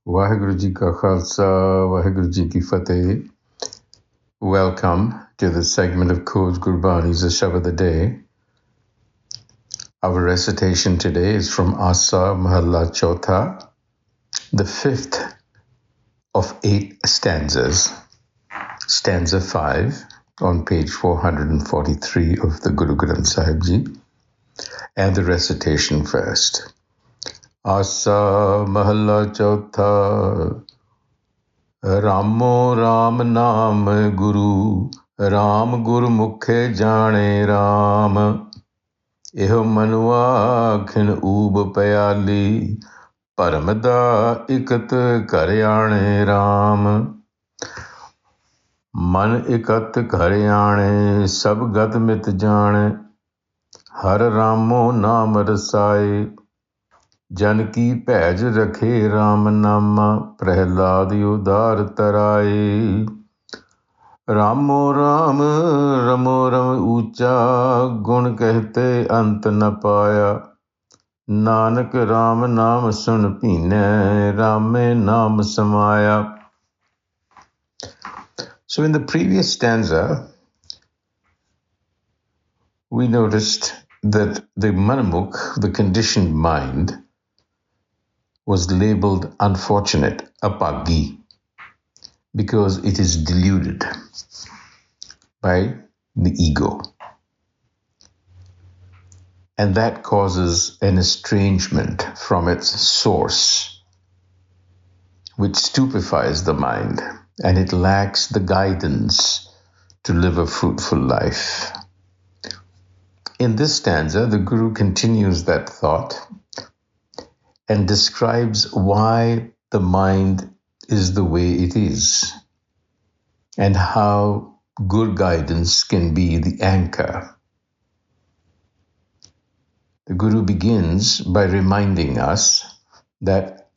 Waheguru Ji Ka Khalsa, Waheguru Ji Ki Fateh. Welcome to the segment of Coach Gurbani's a-sabad-a-day. Our recitation today is from Asa Mahalla Chotha, the fifth of 8 stanzas. Stanza 5 on page 443 of the Guru Granth Sahib Ji. And the recitation first. Asa Mahalla Chotha. Raamo Raam Naam Guru, Raam Guru Mukhe Jane Raam. Eho Manua Khin Oob Payali, Paramada Ikat Karyane Raam. Man ikat karyane, sab gat mit jane, Har Raamo Naam Rasaye. जन की भैज रखे राम नामा प्रहलाद उदार तराए रामो राम रमो रम ऊंचा गुण कहते अंत न पाया नानक राम नाम सुन पीने रामे नाम समाया. So in the previous stanza we noticed that the manamukh, the conditioned mind, was labeled unfortunate, apagi, because it is deluded by the ego. And that causes an estrangement from its source, which stupefies the mind, and it lacks the guidance to live a fruitful life. In this stanza, the Guru continues that thought and describes why the mind is the way it is and how good guidance can be the anchor. The Guru begins by reminding us that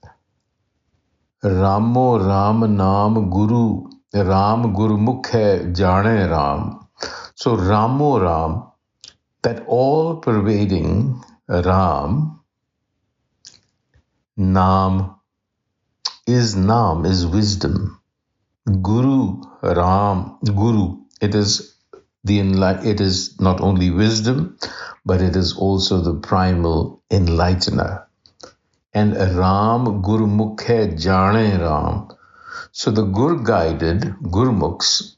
Raamo Raam Naam Guru, Ram Guru Mukhe Jane Ram. So Raamo Ram, that all-pervading Ram, Naam is wisdom. Guru, Ram, Guru, it is not only wisdom, but it is also the primal enlightener. And Ram, Guru Mukhe Jane Ram. So the Gur-guided Gurmukhs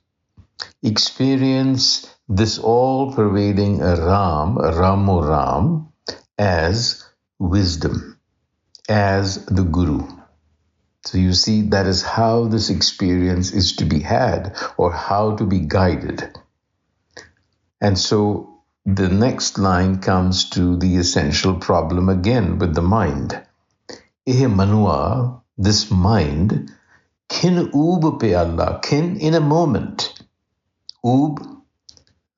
experience this all-pervading Ram, Raamo Ram, as wisdom, as the Guru. So you see, that is how this experience is to be had, or how to be guided. And so the next line comes to the essential problem again with the mind. Eh manua, this mind, kin oob pe Allah, kin in a moment. Oob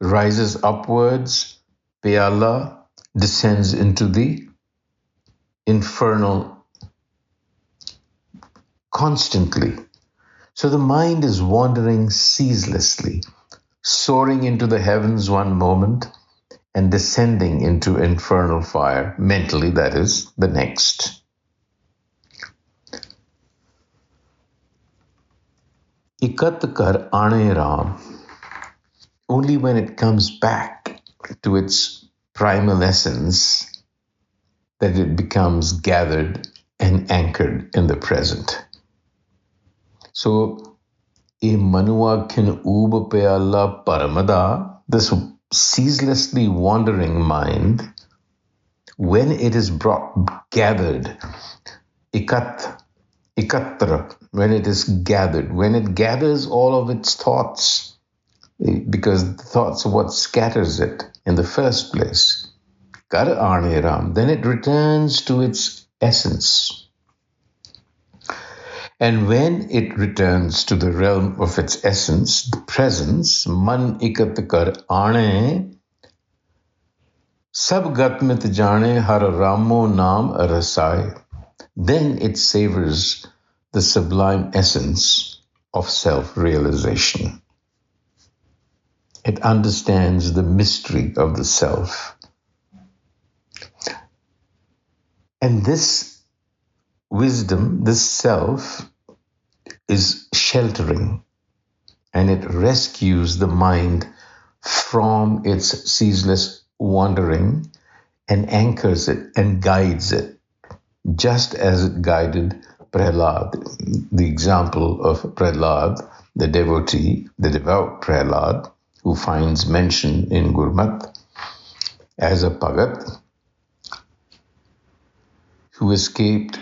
rises upwards, pe Allah descends into the infernal constantly. So the mind is wandering ceaselessly, soaring into the heavens one moment and descending into infernal fire, mentally that is, the next. Ikat kar ane Ram. Only when it comes back to its primal essence that it becomes gathered and anchored in the present. So, e manua kin oob pe Allah paramada, this ceaselessly wandering mind, when it is gathered, ikatra, when it is gathered, when it gathers all of its thoughts, because the thoughts are what scatters it in the first place, kar aane Ram, then it returns to its essence. And when it returns to the realm of its essence, the presence, man ikat kar aane, sab gat mit jane har Raamo Naam Rasaye, then it savors the sublime essence of self-realization. It understands the mystery of the self. And this wisdom, this self, is sheltering, and it rescues the mind from its ceaseless wandering and anchors it and guides it, just as it guided Prahlad. The example of Prahlad, the devotee, the devout Prahlad, who finds mention in Gurmat as a Bhagat who escaped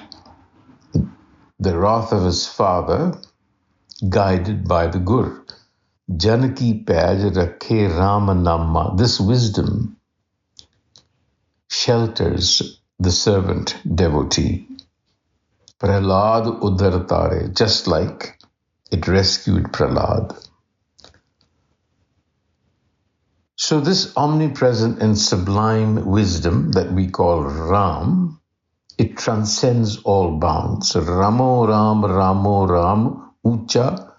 the wrath of his father, guided by the Gur. Janaki Paj Rakhe Raamo Raam Naam. This wisdom shelters the servant devotee. Prahlad Udhar Tare, just like it rescued Prahlad. So this omnipresent and sublime wisdom that we call Ram, it transcends all bounds. Raamo Raamo Raam, Ucha,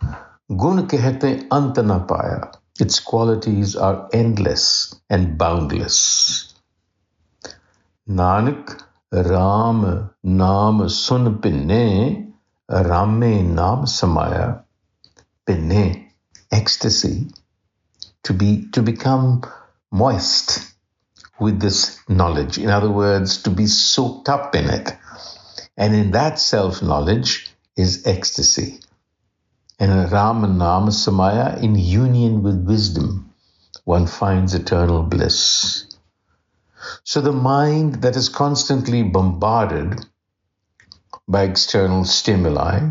Gun kehte ant na paya. Its qualities are endless and boundless. Nanak, Ram Naam sun pinne, Rame Naam samaya. Pinne, ecstasy, to become moist with this knowledge. In other words, to be soaked up in it. And in that self-knowledge is ecstasy. And Ram and Naam Samaya, in union with wisdom, one finds eternal bliss. So the mind that is constantly bombarded by external stimuli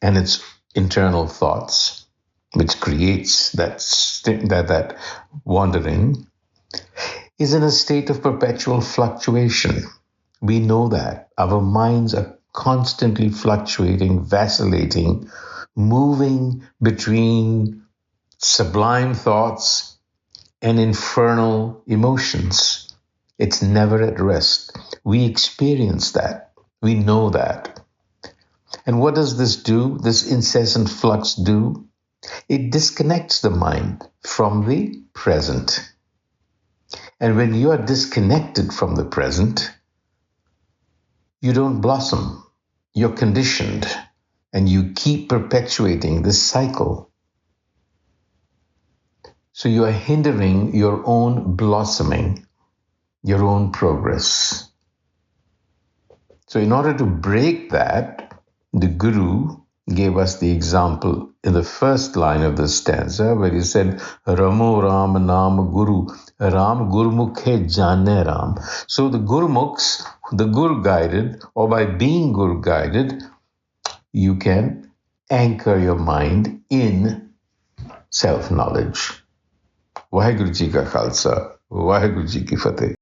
and its internal thoughts, which creates that wandering, is in a state of perpetual fluctuation. We know that. Our minds are constantly fluctuating, vacillating, moving between sublime thoughts and infernal emotions. It's never at rest. We experience that. We know that. And what does this do? This incessant flux do? It disconnects the mind from the present. And when you are disconnected from the present, you don't blossom. You're conditioned, and you keep perpetuating this cycle. So you are hindering your own blossoming, your own progress. So in order to break that, the Guru gave us the example in the first line of the stanza where he said, Raamo Raam Naam Guru, Ram Gurmukhe Jane Ram. So the Gurmukhs, the Gur guided, or by being Gur guided, you can anchor your mind in self-knowledge. Waheguru Ji Ka Khalsa, Waheguru Ji Ki Fateh.